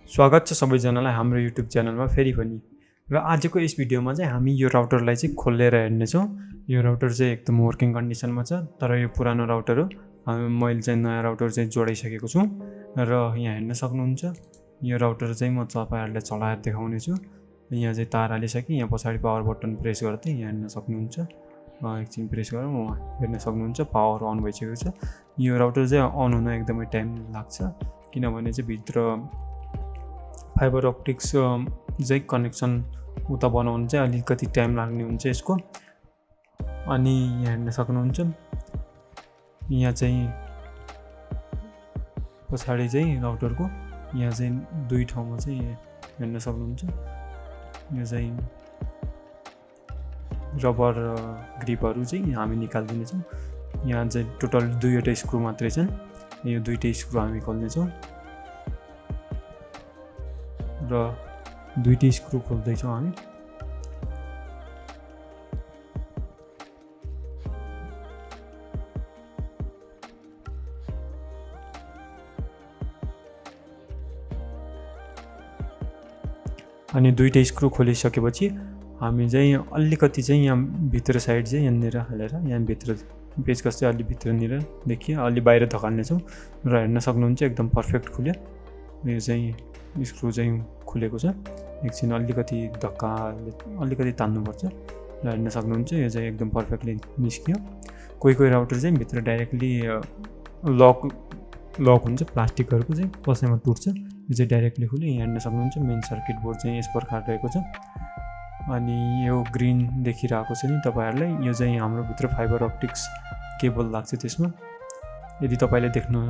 स्वागत छ सबैजनालाई हाम्रो युट्युब च्यानलमा फेरि पनि। र आजको यस भिडियोमा चाहिँ हामी यो राउटरलाई चाहिँ खोलेर हेर्नेछौँ। यो राउटर चाहिँ एकदम वर्किङ कन्डिसनमा छ, तर यो पुरानो राउटर हो। मैले चाहिँ नयाँ राउटर चाहिँ जोडाइसकेको छु र यहाँ हेर्न सक्नुहुन्छ। यो राउटर चाहिँ म तपाईँहरूलाई चलाएर देखाउने छु। यहाँ चाहिँ तार हालिसकेँ। यहाँ पछाडि पावर बटन प्रेस गर्दै यहाँ हेर्न सक्नुहुन्छ। एकछिन प्रेस गरेर हेर्न सक्नुहुन्छ पावर अन भइसकेको छ। यो राउटर चाहिँ अन हुन एकदमै टाइम लाग्छ, किनभने चाहिँ भित्र फाइबर अप्टिक्स चाहिँ कनेक्सन उता बनाउनु चाहिँ अलिकति टाइम लाग्ने हुन्छ यसको। अनि यहाँ हेर्न सक्नुहुन्छ, यहाँ चाहिँ पछाडि चाहिँ राउटरको यहाँ चाहिँ दुई ठाउँमा चाहिँ हेर्न सक्नुहुन्छ। यो चाहिँ रबर ग्रिपहरू चाहिँ हामी निकाल्दिनेछौँ। यहाँ चाहिँ टोटल दुईवटा स्क्रु मात्रै छन्। यो दुईटै स्क्रु हामी खोल्नेछौँ र दुईटै स्क्रु खोल्दैछौँ हामी। अनि दुईटै स्क्रु खोलिसकेपछि हामी चाहिँ अलिकति चाहिँ यहाँ भित्र साइड चाहिँ यहाँनिर हालेर यहाँ भित्र पेचकस चाहिँ अलि भित्रनिर देखियो अलि बाहिर धकाल्नेछौँ र हेर्न सक्नुहुन्छ एकदम पर्फेक्ट खुल्यो। यो चाहिँ स्क्रु चाहिँ खुलेको छ। एकछिन अलिकति धक्का अलिकति तान्नुपर्छ र हेर्न सक्नुहुन्छ यो चाहिँ एकदम पर्फेक्टली निस्कियो। कोही राउटर चाहिँ भित्र डाइरेक्टली लक हुन्छ, प्लास्टिकहरूको चाहिँ कसैमा टुट्छ। यो चाहिँ डाइरेक्टली खुल्यो। यहाँ हेर्न सक्नुहुन्छ मेन सर्किट बोर्ड चाहिँ यस प्रकार रहेको छ। अनि यो ग्रिन देखिरहेको छ नि तपाईँहरूलाई, यो चाहिँ हाम्रो भित्र फाइबर अप्टिक्स केबल लाग्छ त्यसमा, यदि तपाईँले देख्नु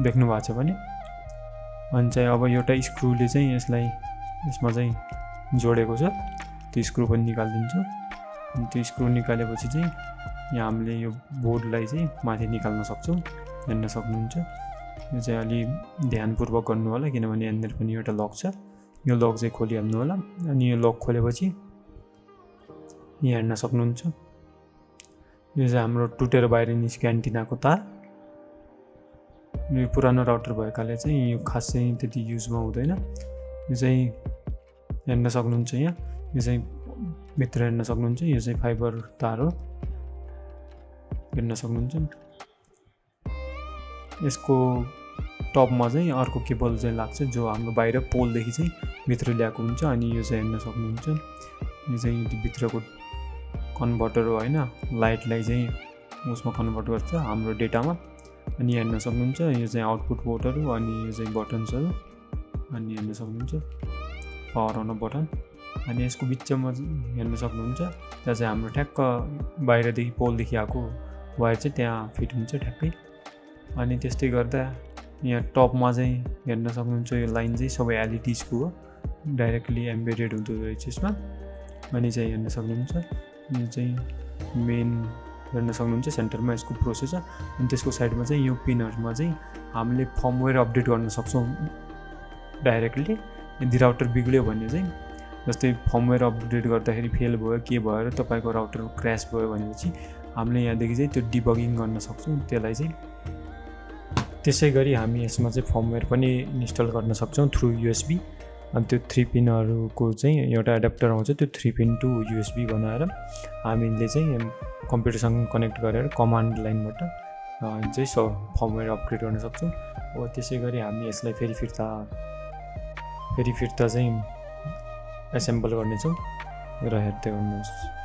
भएको छ भने। अनि चाहिँ अब एउटा स्क्रुले चाहिँ यसमा चाहिँ जोडेको छ, त्यो स्क्रु पनि निकालिदिन्छु। अनि त्यो स्क्रु निकालेपछि चाहिँ यहाँ हामीले यो बोर्डलाई चाहिँ माथि निकाल्न सक्छौँ। हेर्न सक्नुहुन्छ यो चाहिँ अलि ध्यानपूर्वक गर्नु होला, किनभने यहाँनिर पनि एउटा लक छ। यो लक चाहिँ खोलिहाल्नु होला। अनि यो लक खोलेपछि यहाँ हेर्न सक्नुहुन्छ यो चाहिँ हाम्रो टुटेर बाहिर निस्क्यो एन्टिनाको तार। यो पुरानो राउटर भएकाले चाहिँ यो खास चाहिँ त्यति युजमा हुँदैन। यो चाहिँ हेर्न सक्नुहुन्छ यहाँ, यो चाहिँ भित्र हेर्न सक्नुहुन्छ, यो चाहिँ फाइबर तार हो। हेर्न सक्नुहुन्छ यसको टपमा चाहिँ अर्को केबल चाहिँ लाग्छ, जो हाम्रो बाहिर पोलदेखि चाहिँ भित्र ल्याएको हुन्छ। अनि यो चाहिँ हेर्न सक्नुहुन्छ यो चाहिँ भित्रको कन्भर्टर हो होइन, लाइटलाई चाहिँ उसमा कन्भर्ट गर्छ हाम्रो डेटामा। अनि हेर्न सक्नुहुन्छ यो चाहिँ आउटपुट पोर्टहरू, अनि यो चाहिँ बटन्सहरू। अनि हेर्न सक्नुहुन्छ पावर अन बटन। अनि यसको बिचमा हेर्न सक्नुहुन्छ त्यहाँ चाहिँ हाम्रो ठ्याक्क बाहिरदेखि पोलदेखि आएको वायर चाहिँ त्यहाँ फिट हुन्छ ठ्याक्कै। अनि त्यस्तै गर्दा यहाँ टपमा चाहिँ हेर्न सक्नुहुन्छ यो लाइन चाहिँ सबै एलइडीजको हो, डाइरेक्टली एम्बेडेड हुँदो रहेछ यसमा। अनि चाहिँ हेर्न सक्नुहुन्छ यो चाहिँ मेन हेर्न सक्नुहुन्छ सेन्टरमा यसको प्रोसेसर। अनि त्यसको साइडमा चाहिँ यो पिनहरूमा चाहिँ हामीले फर्मवेयर अपडेट गर्न सक्छौँ डाइरेक्टली। यदि राउटर बिग्ल्यो भने चाहिँ, जस्तै फर्मवेयर अपडेट गर्दाखेरि फेल भयो के भएर तपाईँको राउटर क्र्यास भयो भनेपछि हामीले यहाँदेखि चाहिँ त्यो डिबगिङ गर्न सक्छौँ त्यसलाई चाहिँ। त्यसै गरी हामी यसमा चाहिँ फर्मवेयर पनि इन्स्टल गर्न सक्छौँ थ्रु युएसबी। अनि त्यो 3 पिनहरूको चाहिँ एउटा एडाप्टर आउँछ, त्यो 3 पिन टु युएसबी बनाएर हामीले चाहिँ कम्प्युटरसँग कनेक्ट गरेर कमान्ड लाइनबाट चाहिँ फर्मवेयर अपग्रेड गर्न सक्छौँ। अब त्यसै गरी हामी यसलाई फेरि फिर्ता चाहिँ एसेम्बल गर्नेछौँ र हेर्दै गर्नुहोस्।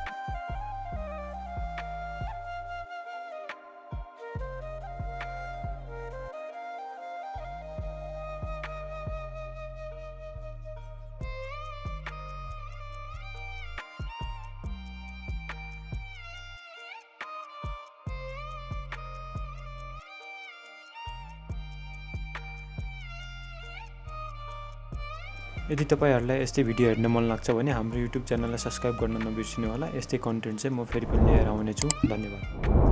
यदि तपाईँहरूलाई यस्तै भिडियो हेर्न मन लाग्छ भने हाम्रो युट्युब च्यानललाई सब्स्क्राइब गर्न नबिर्सिनु होला। यस्तै कन्टेन्ट चाहिँ म फेरि पनि लिएर आउनेछु। धन्यवाद।